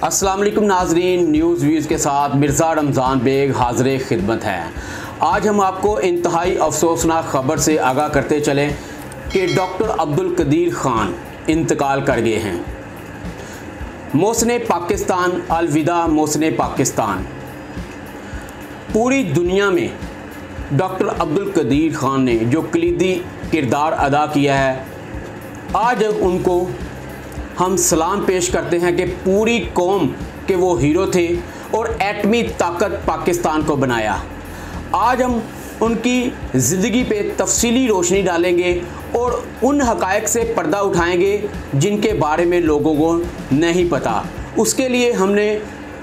अस्सलाम वालेकुम नाजरीन, न्यूज़ व्यूज़ के साथ मिर्ज़ा रमज़ान बेग हाज़िर खिदमत हैं। आज हम आपको इंतहाई अफसोसनाक ख़बर से आगाह करते चलें कि डॉक्टर अब्दुल कदीर ख़ान इंतकाल कर गए हैं। मोहसिन पाकिस्तान, अलविदा मोहसिन पाकिस्तान। पूरी दुनिया में डॉक्टर अब्दुल कदीर ख़ान ने जो कलीदी किरदार अदा किया है, आज उनको हम सलाम पेश करते हैं कि पूरी कौम के वो हीरो थे और एटमी ताकत पाकिस्तान को बनाया। आज हम उनकी ज़िंदगी पे तफसीली रोशनी डालेंगे और उन हक़ाइक़ से पर्दा उठाएंगे जिनके बारे में लोगों को नहीं पता। उसके लिए हमने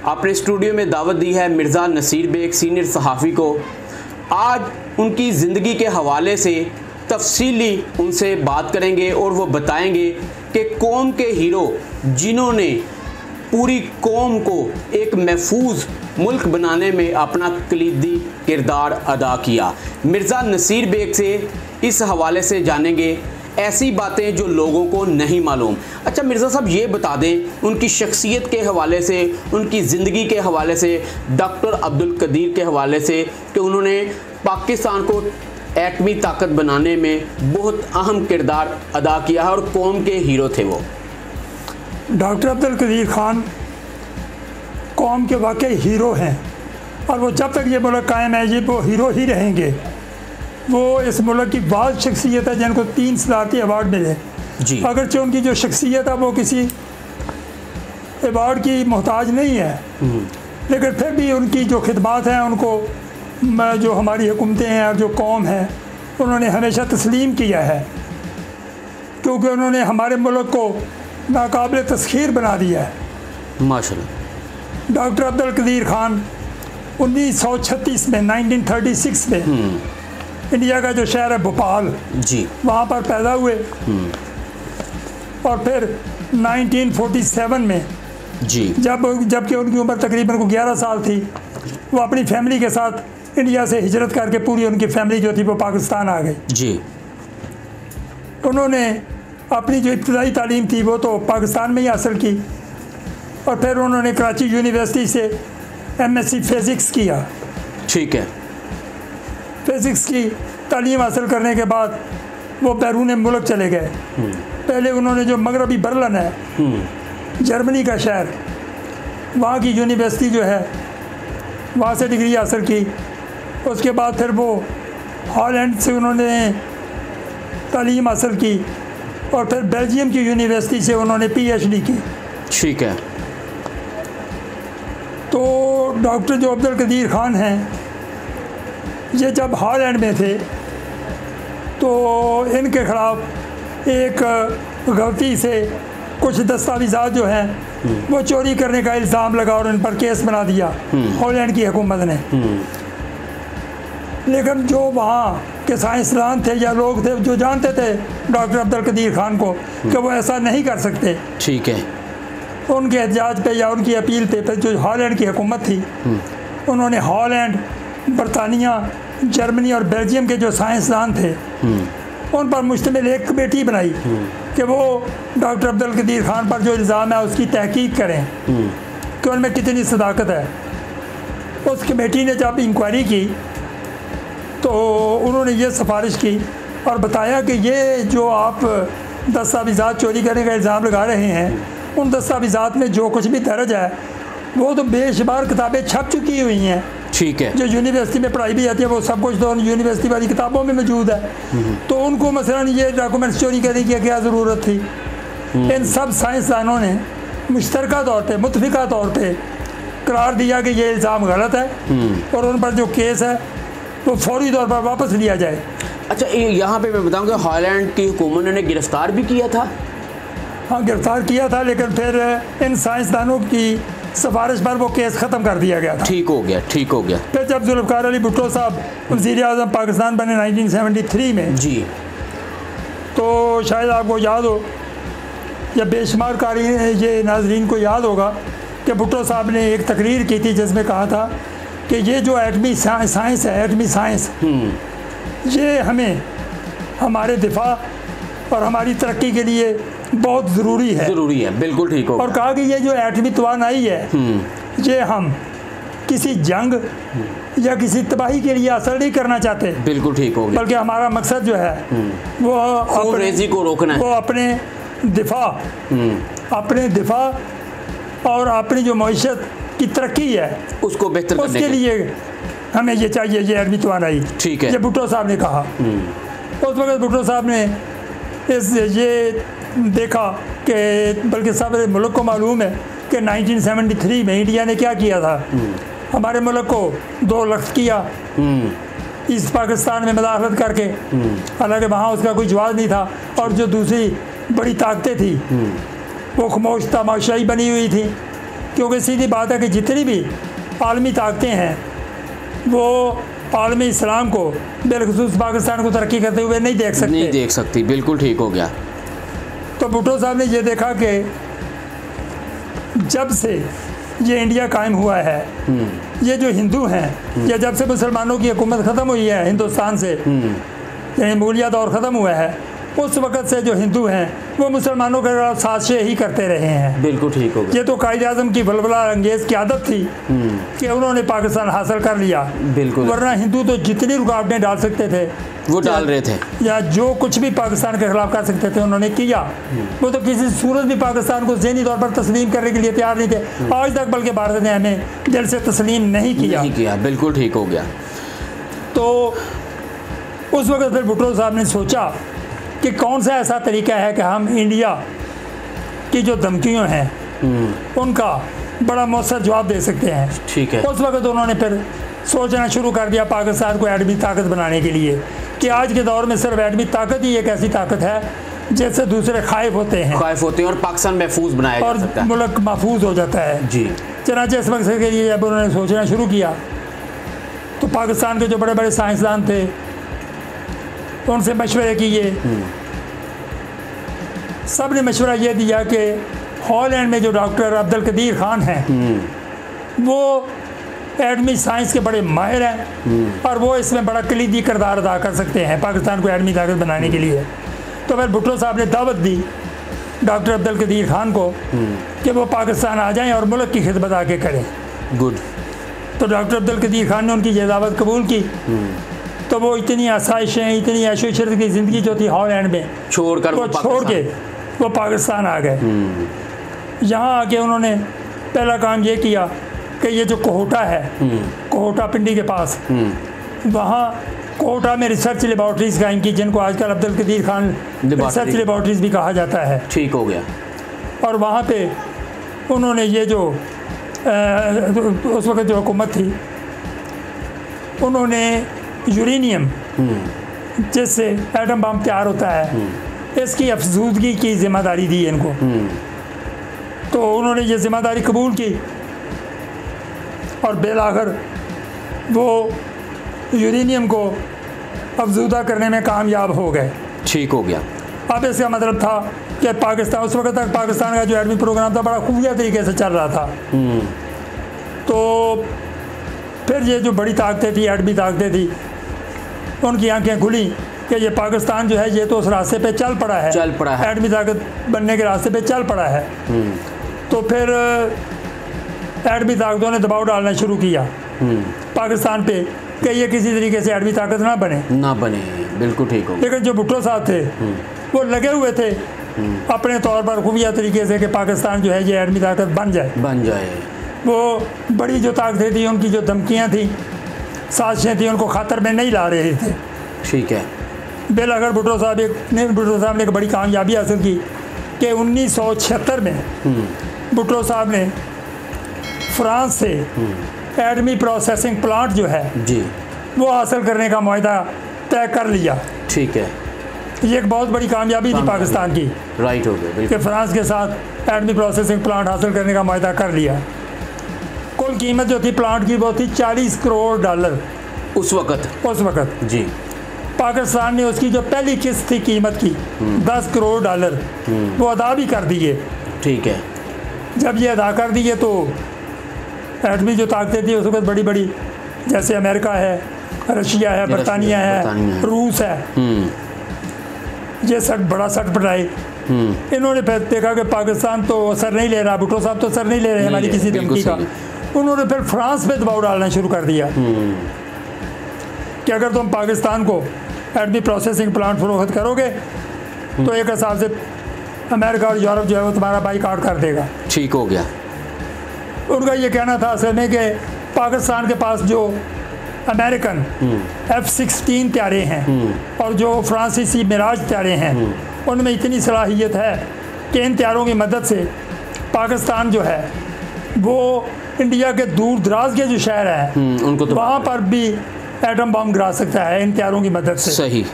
अपने स्टूडियो में दावत दी है मिर्ज़ा नसीर बेग सीनियर सहाफ़ी को। आज उनकी ज़िंदगी के हवाले से तफसीली उनसे बात करेंगे और वो बताएंगे कि कौम के हीरो जिन्होंने पूरी कौम को एक महफूज मुल्क बनाने में अपना कलीदी किरदार अदा किया। मिर्ज़ा नसीर बेग से इस हवाले से जानेंगे ऐसी बातें जो लोगों को नहीं मालूम। अच्छा मिर्ज़ा साहब, ये बता दें उनकी शख्सियत के हवाले से, उनकी ज़िंदगी के हवाले से, डॉक्टर अब्दुल कदीर के हवाले से कि उन्होंने पाकिस्तान को एटमी ताकत बनाने में बहुत अहम किरदार अदा किया है और कौम के हीरो थे वो। डॉक्टर अब्दुल कदीर ख़ान कौम के वाकई हीरो हैं और वो जब तक ये मुल्क कायम है ये वो हीरो ही रहेंगे। वो इस मुल्क की वाज शख्सियत है जिनको 3 सदारती अवार्ड मिले जी। अगरचे उनकी जो शख्सियत है वो किसी अवार्ड की मोहताज नहीं है, लेकिन फिर भी उनकी जो खिदमात हैं उनको जो हमारी हुकूमतें हैं और जो कौम है उन्होंने हमेशा तस्लीम किया है, क्योंकि उन्होंने हमारे मुल्क को नाकाबिल तस्खीर बना दिया है। माशाल्लाह। डॉक्टर अब्दुल कदीर ख़ान 1936 में 1936 में इंडिया का जो शहर है भोपाल जी, वहाँ पर पैदा हुए और फिर 1947 में जी जबकि उनकी उम्र तकरीबन को 11 साल थी, वो अपनी फैमिली के साथ इंडिया से हिजरत करके पूरी उनकी फैमिली जो थी वो पाकिस्तान आ गई जी। उन्होंने अपनी जो इब्तदाई तालीम थी वो तो पाकिस्तान में ही हासिल की और फिर उन्होंने कराची यूनिवर्सिटी से MSc फ़िज़िक्स किया। ठीक है। फ़िज़िक्स की तालीम हासिल करने के बाद वो बैरून मुल्क चले गए। पहले उन्होंने जो मगरबी बर्लिन है जर्मनी का शहर, वहाँ की यूनिवर्सिटी जो है वहाँ से डिग्री हासिल की। उसके बाद फिर वो हॉलैंड से उन्होंने तालीम हासिल की और फिर बेल्जियम की यूनिवर्सिटी से उन्होंने PhD की। ठीक है। तो डॉक्टर जो अब्दुल कदीर ख़ान हैं ये जब हॉलैंड में थे तो इनके ख़िलाफ़ एक गलती से कुछ दस्तावेज़ात जो हैं वो चोरी करने का इल्ज़ाम लगा और इन पर केस बना दिया हॉलैंड की हुकूमत ने। लेकिन जो वहाँ के साइंसदान थे या लोग थे जो जानते थे डॉक्टर अब्दुल कदीर ख़ान को कि वो ऐसा नहीं कर सकते, ठीक है, उनके एहतजाज पे या उनकी अपील पे जो हॉलैंड की हुकूमत थी उन्होंने हॉलैंड, बरतानिया, जर्मनी और बेल्जियम के जो साइंसदान थे उन पर मुश्तमिल एक कमेटी बनाई कि वो डॉक्टर अब्दुल कदीर ख़ान पर जो इल्ज़ाम है उसकी तहकीक करें कि उनमें कितनी सदाकत है। उस कमेटी ने जब इंक्वायरी की तो उन्होंने ये सिफारिश की और बताया कि ये जो आप दस्तावेज़ात चोरी करने का इल्ज़ाम लगा रहे हैं उन दस्तावेज़ात में जो कुछ भी दर्ज है वो तो बेशुमार किताबें छप चुकी हुई हैं। ठीक है। जो यूनिवर्सिटी में पढ़ाई भी जाती है वो सब कुछ तो यूनिवर्सिटी वाली किताबों में मौजूद है। तो उनको मसलन ये डॉक्यूमेंट्स चोरी करने की क्या ज़रूरत थी। इन सब साइंसदानों ने मुश्तरका तौर पर, मुतफ़िका तौर पर करार दिया कि ये इल्ज़ाम गलत है और उन पर जो केस है वो फौरी तौर पर वापस लिया जाए। अच्छा, यहाँ पे मैं बताऊँ कि हॉलैंड की हुकूमत ने गिरफ़्तार भी किया था। हाँ, गिरफ़्तार किया था, लेकिन फिर इन साइंसदानों की सिफारिश पर वो केस ख़त्म कर दिया गया था। ठीक हो गया, ठीक हो गया। फिर जब जुल्फ़िकार अली भुट्टो साहब वज़ीर-ए-आज़म पाकिस्तान बने 1973 में जी, तो शायद आपको याद हो या बेशुमार कारी ये नाजरीन को याद होगा कि भुट्टो साहब ने एक तकरीर की थी जिसमें कहा था कि ये जो एटमी साइंस है, एटमी साइंस, ये हमें हमारे दिफा और हमारी तरक्की के लिए बहुत ज़रूरी है, बिल्कुल ठीक हो। और कहा कि ये जो एटमी तवानाई है ये हम किसी जंग या किसी तबाही के लिए हासिल नहीं करना चाहते, बिल्कुल ठीक हो, बल्कि हमारा मकसद जो है वो खूनरेज़ी को रोकना है, वो अपने दिफा और अपनी जो मईशत की तरक्की है उसको बेहतर करने उसके लिए हमें ये चाहिए, ये एटमी तवानाई। ठीक है, ये भुट्टो साहब ने कहा। उस वक्त भुट्टो साहब ने ये देखा कि बल्कि सब मुल्क को मालूम है कि 1973 में इंडिया ने क्या किया था, हमारे मुल्क को 2 लख्त किया ईस्ट पाकिस्तान में मदाखलत करके, हालांकि वहाँ उसका कोई जवाब नहीं था, और जो दूसरी बड़ी ताकतें थी वो खामोश तमाशाई बनी हुई थी, क्योंकि सीधी बात है कि जितनी भी आलमी ताकतें हैं वो आलमी इस्लाम को बिलखुसूस पाकिस्तान को तरक्की करते हुए नहीं देख सकती। बिल्कुल ठीक हो गया। तो भुट्टो साहब ने ये देखा कि जब से ये इंडिया कायम हुआ है, ये जो हिंदू हैं, या जब से मुसलमानों की हुकूमत ख़त्म हुई है हिंदुस्तान से, यानी मूलिया दौर ख़त्म हुआ है, उस वक़्त से जो हिंदू हैं वो मुसलमानों के खिलाफ साजिशें ही करते रहे हैं। बिल्कुल ठीक हो गया। ये तो कायद आज़म की बलबला अंगेज़ की आदत थी कि उन्होंने पाकिस्तान हासिल कर लिया, बिल्कुल, वरना हिंदू तो जितनी रुकावटें डाल सकते थे वो डाल रहे थे, या जो कुछ भी पाकिस्तान के खिलाफ कर सकते थे उन्होंने किया। वो तो किसी सूरत भी पाकिस्तान को ज़हनी तौर पर तस्लीम करने के लिए तैयार नहीं थे आज तक, बल्कि भारत ने हमें दिल से तस्लीम नहीं किया। बिल्कुल ठीक हो गया। तो उस वक्त फिर भुट्टो साहब ने सोचा कि कौन सा ऐसा तरीका है कि हम इंडिया की जो धमकियाँ हैं उनका बड़ा मौसर जवाब दे सकते हैं। ठीक है। उस वक्त उन्होंने फिर सोचना शुरू कर दिया पाकिस्तान को एटमी ताकत बनाने के लिए, कि आज के दौर में सिर्फ एटमी ताकत ही एक ऐसी ताकत है जिससे दूसरे खाइफ होते हैं और पाकिस्तान महफूज बनाया जा सकता है, मुल्क महफूज हो जाता है। जी। चनाचे इस मकसद के लिए जब उन्होंने सोचना शुरू किया तो पाकिस्तान के जो बड़े बड़े साइंसदान थे उनसे मशवरे किए। सब ने मशवरा ये दिया कि हॉलैंड में जो डॉक्टर अब्दुल कदीर खान हैं वो एटमी साइंस के बड़े माहिर हैं और वो इसमें बड़ा कलीदी किरदार अदा कर सकते हैं पाकिस्तान को एटमी ताकत बनाने के लिए। तो फिर भुट्टो साहब ने दावत दी डॉक्टर अब्दुल कदीर खान को कि वो पाकिस्तान आ जाएं और मुल्क की खिदमत आके करें। गुड। तो डॉक्टर अब्दुल कदीर खान ने उनकी ये दावत कबूल की। तो वो इतनी आसाइशें, इतनी ऐशो-इशरत की ज़िंदगी जो थी हॉलैंड में छोड़ के वो पाकिस्तान आ गए। यहाँ आके उन्होंने पहला काम ये किया कि ये जो कोहोटा है, कोहोटा पिंडी के पास, वहाँ कोहोटा में रिसर्च लेबॉर्ट्रीज़ कायम की, जिनको आजकल अब्दुल कदीर खान रिसर्च लेबॉर्ट्रीज़ भी कहा जाता है। ठीक हो गया। और वहाँ पे उन्होंने ये जो उस वक्त जो हुकूमत थी उन्होंने यूरेनियम जिससे एटम बम तैयार होता है इसकी अफजूदगी की जिम्मेदारी दी इनको। तो उन्होंने ये जिम्मेदारी कबूल की और बेलाखिर वो यूरेनियम को अफजूदा करने में कामयाब हो गए। ठीक हो गया। अब इसका मतलब था कि पाकिस्तान, उस वक्त तक पाकिस्तान का जो एटमी प्रोग्राम था बड़ा खुफिया तरीके से चल रहा था। तो फिर ये जो बड़ी ताकतें थी, एटमी ताकतें थी, उनकी आंखें खुली कि ये पाकिस्तान जो है ये तो उस रास्ते पे चल पड़ा है, एटमी ताकत बनने के रास्ते पे चल पड़ा है। तो फिर एटमी ताकतों ने दबाव डालना शुरू किया पाकिस्तान पे कि ये किसी तरीके से एटमी ताकत ना बने। बिल्कुल ठीक हो। लेकिन जो भुट्टो साहब थे वो लगे हुए थे अपने तौर पर खुफिया तरीके से कि पाकिस्तान जो है ये एटमी ताकत बन जाए। वो बड़ी जो ताकतें थी, उनकी जो धमकियाँ थी, साजिशें थी, उनको खतर में नहीं ला रहे थे। ठीक है। बेलाखिर भुट्टो साहब ने एक बड़ी कामयाबी हासिल की कि 1976 में भुट्टो साहब ने फ्रांस से एटमी प्रोसेसिंग प्लांट जो है जी वो हासिल करने का मुआहदा तय कर लिया। ठीक है। ये एक बहुत बड़ी कामयाबी थी पाकिस्तान की। राइट हो गया कि फ्रांस के साथ एटमी प्रोसेसिंग प्लांट हासिल करने का मुआहदा कर लिया। कुल कीमत जो थी प्लांट की वो थी $40 करोड़ उस वक़्त जी। पाकिस्तान ने उसकी जो पहली किस्त थी कीमत की $10 करोड़ वो अदा भी कर दिए। ठीक है। जब ये अदा कर दिए तो एटमी जो ताकतें थी उस वक्त बड़ी बड़ी, जैसे अमेरिका है, रशिया है, बरतानिया है, रूस है, ये बड़ा सट पटाए इन्होंने फिर देखा कि पाकिस्तान तो असर नहीं ले रहा, भुट्टो साहब तो असर नहीं ले रहे हमारी किसी धमकी का। उन्होंने फिर फ्रांस पे दबाव डालना शुरू कर दिया कि अगर तुम पाकिस्तान को एटमी प्रोसेसिंग प्लांट फरोख्त करोगे तो एक हिसाब से अमेरिका और यूरोप जो है वो तुम्हारा बाईकाट कर देगा। ठीक हो गया। उनका ये कहना था असल में कि पाकिस्तान के पास जो अमेरिकन F-16 त्यारे हैं और जो फ्रांसीसी मिराज त्यारे हैं उनमें इतनी सलाहियत है कि इन त्यारों की मदद से पाकिस्तान जो है वो इंडिया के दूर दराज के जो शहर हैं उनको तो वहाँ पर भी एटम बम गिरा सकता है इन त्यारों की मदद से। सही।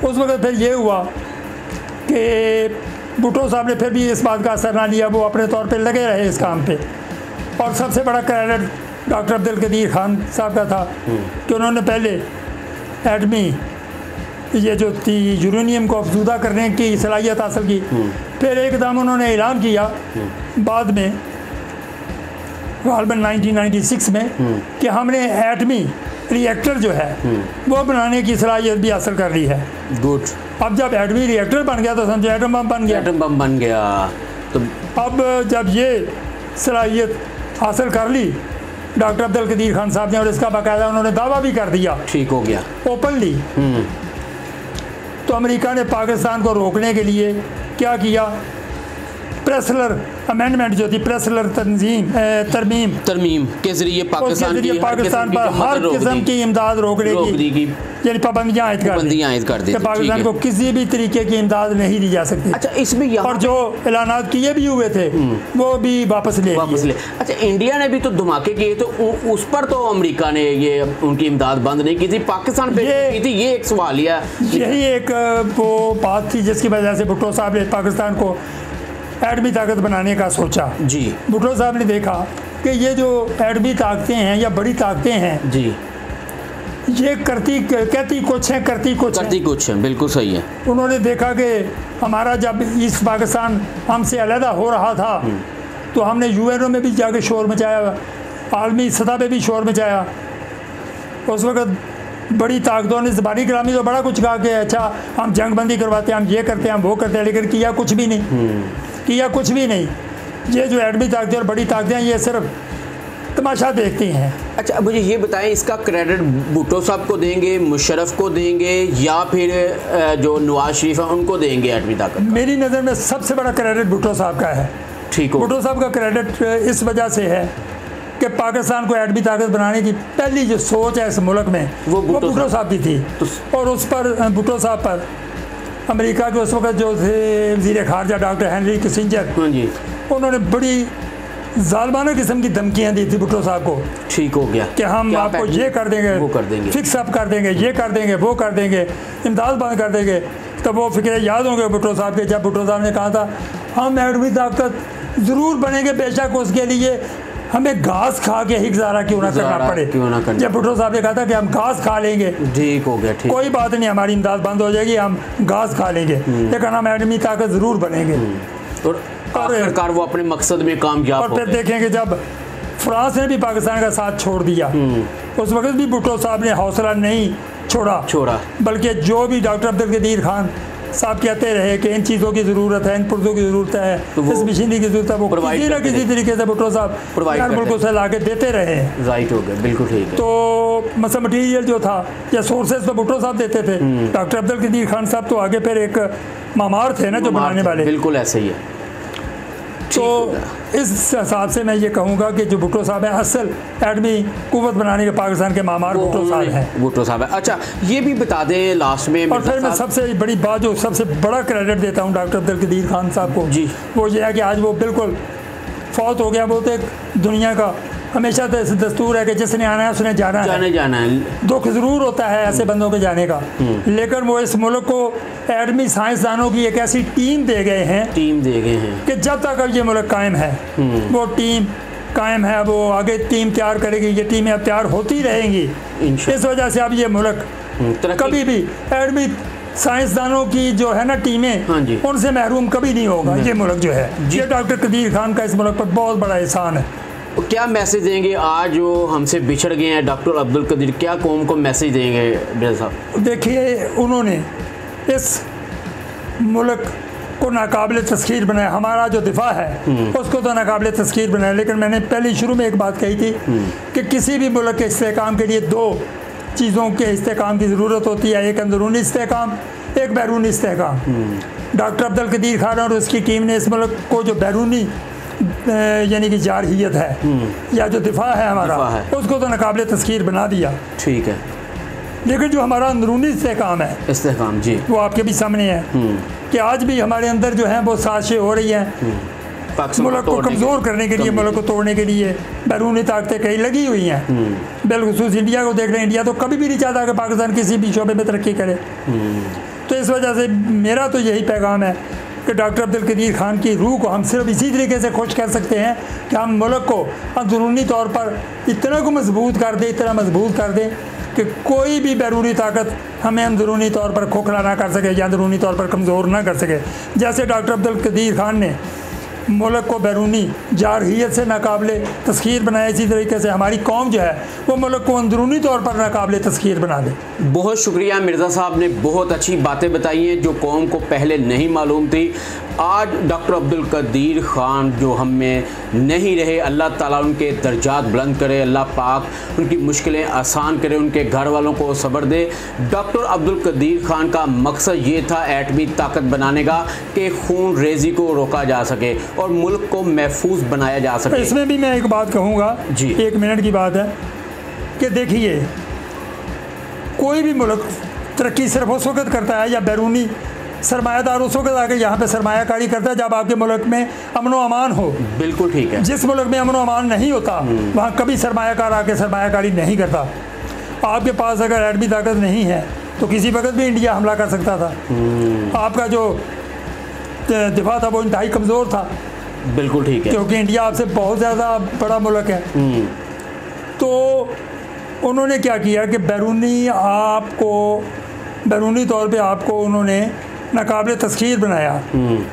उस वक्त फिर ये हुआ कि भुट्टो साहब ने फिर भी इस बात का असर ना लिया, वो अपने तौर पे लगे रहे इस काम पे। और सबसे बड़ा क्रेडिट डॉक्टर अब्दुल कदीर खान साहब का था कि उन्होंने पहले एटमी ये जो थी यूरेनियम को अफजूदा करने की सलाहियत हासिल की, फिर एकदम उन्होंने ऐलान किया बाद में गालबन 1996 में कि हमने एटमी रिएक्टर जो है वो बनाने की सलाहियत भी हासिल कर ली है। गुड। अब जब एटमी रिएक्टर बन गया तो समझो एटम बम बन गया। एटम बम बन गया। तो अब जब ये सलाहियत हासिल कर ली डॉक्टर अब्दुल कदीर खान साहब ने और इसका बाकायदा उन्होंने दावा भी कर दिया, ठीक हो गया, ओपनली, तो अमेरिका ने पाकिस्तान को रोकने के लिए क्या किया, प्रेसलर अमेंडमेंट जो थी, प्रेसलर तरमीम के जरिए पाकिस्तान पर हर किस्म की इमदाद रोकने की यानी पाबंदियां आयद कर दी। पाकिस्तान को किसी भी तरीके की इमदाद नहीं दी जा सकती। अच्छा, इसमें और जो ऐलानात किए भी हुए थे वो भी वापस ले। अच्छा, इंडिया ने भी तो धमाके किए, तो उस पर तो अमेरिका ने ये उनकी इमदाद बंद नहीं की थी, पाकिस्तान पे की थी। ये एक सवाल, यही एक वो बात थी जिसकी वजह से भुट्टो साहब ने पाकिस्तान को एटमी ताकत बनाने का सोचा। जी, भुट्टो साहब ने देखा कि ये जो एटमी ताकतें हैं या बड़ी ताकतें हैं जी, ये कहती कुछ है, करती कुछ है। बिल्कुल सही है। उन्होंने देखा कि हमारा जब ईस्ट पाकिस्तान हमसे अलहदा हो रहा था तो हमने यूएनओ में भी जाके शोर मचाया, आलमी सतह पे भी शोर मचाया। उस वक्त बड़ी ताकतों ने ज़बानी कलामी तो बड़ा कुछ कहा कि अच्छा हम जंग बंदी करवाते हैं, हम ये करते हैं, हम वो करते हैं, लेकिन किया कुछ भी नहीं। ये जो एटमी ताकतें और बड़ी ताकतें हैं ये सिर्फ तमाशा देखती हैं। अच्छा, मुझे ये बताएं, इसका क्रेडिट भुट्टो साहब को देंगे, मुशर्रफ को देंगे, या फिर जो नवाज शरीफ है उनको देंगे एटमी ताकत? मेरी नज़र में सबसे बड़ा क्रेडिट भुट्टो साहब का है। ठीक हो। भुट्टो साहब का क्रेडिट इस वजह से है कि पाकिस्तान को एटमी ताकत बनाने की पहली जो सोच है इस मुल्क में वो भुट्टो साहब की थी। और उस पर भुट्टो साहब पर अमेरिका के उस वक्त जो थे वज़ीर ख़ारजा डॉक्टर हेनरी किसिंजर, उन्होंने बड़ी ज़ालिमाना किस्म की धमकियाँ दी थी भुट्टो साहब को। ठीक हो गया कि हम आपको ये कर देंगे, वो कर देंगे, फिक्स अप कर देंगे, ये कर देंगे, वो कर देंगे, इमदाद बंद कर देंगे। तो वो फिक्र याद होंगे भुट्टो साहब के, जब भुट्टो साहब ने कहा था हम एटमी ताकत ज़रूर बनेंगे, बेशक उसके लिए हमें घास खा के ही गुजारा क्यों ना करना पड़े। जब भुट्टो साहब ने कहा था कि हम घास खा लेंगे, ठीक हो गया, ठीक, कोई बात नहीं, हमारी इमदाद बंद हो जाएगी, हम घास खा लेंगे, लेकिन हम एटमी ताकत ज़रूर बनेंगे। और आखिरकार वो अपने मकसद में कामयाब हो गए। और फिर देखेंगे जब फ्रांस ने भी पाकिस्तान का साथ छोड़ दिया, उस वक्त भी भुट्टो साहब ने हौसला नहीं छोड़ा, बल्कि जो भी डॉक्टर अब्दुल कदीर खान साहब कहते रहे कि इन चीज़ों की ज़रूरत है, इन पुर्जों की ज़रूरत है, तो इस मशीनरी की ज़रूरत है, वो किसी न किसी तरीके से भुट्टो साहब मुल्कों से ला के देते रहे। राइट हो गया, बिल्कुल ठीक है। तो मतलब मटीरियल जो था या सोर्सेज तो भुट्टो साहब देते थे, डॉक्टर अब्दुल कदीर खान साहब तो आगे फिर एक मामार थे ना जो बनाने वाले। बिल्कुल ऐसे ही है। तो इस हिसाब से मैं ये कहूँगा कि जो भुट्टो साहब है असल एटमी कुव्वत बनाने के पाकिस्तान के मामार भुट्टो साहब है। अच्छा, ये भी बता दें लास्ट में, और फिर मैं सबसे बड़ी बात जो सबसे बड़ा क्रेडिट देता हूँ डॉक्टर अब्दुल कदीर खान साहब को जी, वो ये है कि आज वो बिल्कुल फौत हो गया। वो तो एक दुनिया का हमेशा तो ऐसे दस्तूर है कि जिसने आना है उसने जाना है। दुख ज़रूर होता है ऐसे बंदों के जाने का, लेकिन वो इस मुल्क को एटमी साइंसदानों की एक ऐसी टीम दे गए हैं कि जब तक अब ये मुल्क कायम है वो टीम कायम है, वो आगे टीम तैयार करेगी, ये टीमें अब तैयार होती रहेंगी। इस वजह से अब ये मुल्क कभी भी एटमी साइंसदानों की जो है ना टीमें, उनसे महरूम कभी नहीं होगा ये मुल्क जो है। ये डॉक्टर कदीर खान का इस मुल्क पर बहुत बड़ा एहसान है। क्या मैसेज देंगे आज जो हमसे बिछड़ गए हैं डॉक्टर अब्दुल कदीर, क्या कौम को मैसेज देंगे साहब? देखिए, उन्होंने इस मुल्क को नाकाबिल तस्खीर बनाया, हमारा जो दिफा है उसको तो नाकाबिल तस्खीर बनाया। लेकिन मैंने पहले शुरू में एक बात कही थी कि किसी भी मुल्क के इस्तेहकाम के लिए दो चीज़ों के इस्तेहकाम की ज़रूरत होती है, एक अंदरूनी इस्तेहकाम, एक बैरूनी इस्तेहकाम। डॉक्टर अब्दुल कदीर खान और उसकी टीम ने इस मुल्क को जो बैरूनी यानी कि जारहियत है या जो दिफा है हमारा उसको तो नाकाबिल तस्खीर बना दिया, ठीक है। लेकिन जो हमारा अंदरूनी इस्तेहकाम है, इस्तेहकाम जी, वो आपके भी सामने है कि आज भी हमारे अंदर जो है वो साजिशें हो रही हैं मुल्क को कमज़ोर करने के लिए, मुल्क को तोड़ने के लिए बैरूनी ताकतें कई लगी हुई हैं। बिलखुसूस इंडिया को देख रहे हैं, इंडिया तो कभी भी नहीं चाहता कि पाकिस्तान किसी भी शोबे में तरक्की करे। तो इस वजह से मेरा तो यही पैगाम है कि डॉक्टर अब्दुल कदीर खान की रूह को हम सिर्फ इसी तरीके से खुश कर सकते हैं कि हम मुल्क को अंदरूनी तौर पर इतना को मजबूत कर दें, इतना मजबूत कर दें कि कोई भी बैरूनी ताकत हमें अंदरूनी तौर पर खोखला ना कर सके या अंदरूनी तौर पर कमज़ोर ना कर सके। जैसे डॉक्टर अब्दुल कदीर खान ने मुल्क को बैरूनी जारहियत से नाकाबिले तस्खीर बनाया, इसी तरीके से हमारी कौम जो है वो मुल्क को अंदरूनी तौर पर नाकाबिले तस्खीर बना दे। बहुत शुक्रिया मिर्ज़ा साहब ने बहुत अच्छी बातें बताई हैं जो कौम को पहले नहीं मालूम थी। आज डॉक्टर अब्दुल कदीर खान जो हम में नहीं रहे, अल्लाह ताला उनके दर्जात बुलंद करे, अल्लाह पाक उनकी मुश्किलें आसान करे, उनके घर वालों को सब्र दे। डॉक्टर अब्दुल कदीर खान का मकसद ये था एटमी ताकत बनाने का कि खून रेजी को रोका जा सके और मुल्क को महफूज बनाया जा सके। इसमें भी मैं एक बात कहूँगा जी, 1 मिनट की बात है कि देखिए कोई भी मुल्क तरक्की सिर्फ उस वक्त करता है या बैरूनी सरमायादार उस वक्त आके यहाँ पे सरमायाकारी करता है जब आपके मुल्क में अमन व अमान हो। बिल्कुल ठीक है। जिस मुल्क में अमन व अमान नहीं होता वहाँ कभी सरमायाकार आके सरमायाकारी नहीं करता। आपके पास अगर एटमी ताकत नहीं है तो किसी वक्त भी इंडिया हमला कर सकता था। आपका जो दिफा था वो इंतहाई कमज़ोर था। बिल्कुल ठीक है, क्योंकि इंडिया आपसे बहुत ज़्यादा बड़ा मुल्क है। तो उन्होंने क्या किया कि बैरूनी तौर पे आपको उन्होंने नाकाबिले तस्खीर बनाया,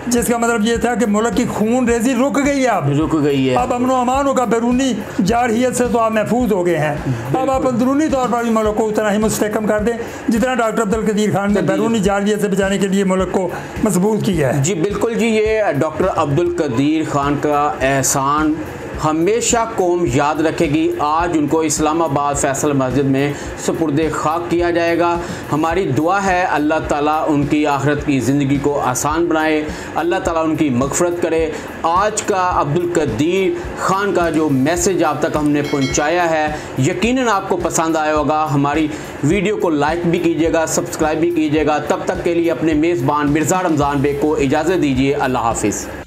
जिसका मतलब ये था कि मुल्क की खून रेजी रुक गई है, अब रुक गई है। अब अमन व अमान होगा, बैरूनी जारहियत से तो आप महफूज हो गए हैं। अब आप अंदरूनी तौर पर भी मुल्क को उतना ही मुस्तहकम कर दें जितना डॉक्टर अब्दुल कदीर खान ने बैरूनी जारहियत से बचाने के लिए मुल्क को मजबूत किया है। जी बिल्कुल जी, ये डॉक्टर अब्दुल कदीर खान का एहसान हमेशा कौम याद रखेगी। आज उनको इस्लामाबाद फैसल मस्जिद में सुपुर्दे खाक किया जाएगा। हमारी दुआ है अल्लाह ताला उनकी आखिरत की ज़िंदगी को आसान बनाए, अल्लाह ताला उनकी मग़फ़िरत करे। आज का अब्दुल कदीर खान का जो मैसेज आप तक हमने पहुंचाया है यकीनन आपको पसंद आया होगा। हमारी वीडियो को लाइक भी कीजिएगा, सब्सक्राइब भी कीजिएगा। तब तक के लिए अपने मेज़बान मिर्ज़ा रमज़ान बेग को इजाज़त दीजिए। अल्लाह हाफ़िज़।